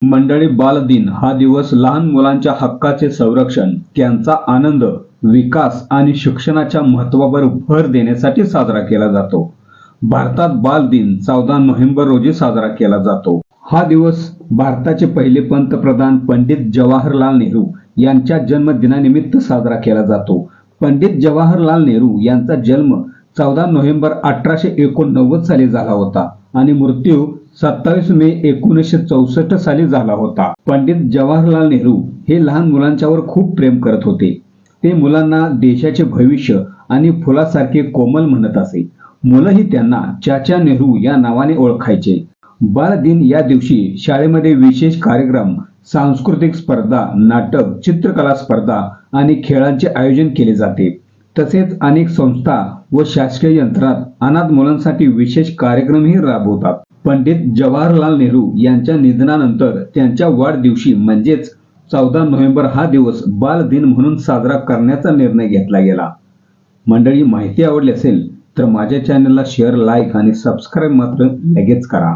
मंडळी, बालदिन हा दिवस लहान मुलांच्या हक्काचे संरक्षण, त्यांचा आनंद, विकास आणि शिक्षणाच्या महत्त्वावर भर देण्यासाठी साजरा केला जातो. भारतात बालदिन 14 नोव्हेंबर रोजी साजरा केला जातो. हा दिवस भारताचे पहिले पंतप्रधान पंडित जवाहरलाल नेहरू यांच्या जन्मदिनानिमित्त साजरा केला जातो. पंडित जवाहरलाल नेहरू यांचा जन्म 14 नोव्हेंबर 1889 साली झाला होता आणि मृत्यू 27 मे 1964 साली झाला होता. पंडित जवाहरलाल नेहरू हे लहान मुलांच्यावर खूप प्रेम करत होते. ते मुलांना देशाचे भविष्य आणि फुलासारखे कोमल म्हणत असे. मुलंही त्यांना चाचा नेहरू या नावाने ओळखायचे. बालदिन या दिवशी शाळेमध्ये विशेष कार्यक्रम, सांस्कृतिक स्पर्धा, नाटक, चित्रकला स्पर्धा आणि खेळांचे आयोजन केले जाते. तसेच अनेक संस्था व शासकीय यंत्रणात अनाथ मुलांसाठी विशेष कार्यक्रमही राबवतात. पंडित जवाहरलाल नेहरू यांच्या निधनानंतर त्यांच्या वाढदिवशी म्हणजेच 14 नोव्हेंबर हा दिवस बालदिन म्हणून साजरा करण्याचा निर्णय घेतला गेला. मंडळी, माहिती आवडली असेल तर माझ्या चॅनलला शेअर, लाईक आणि सबस्क्राईब मात्र लगेच करा.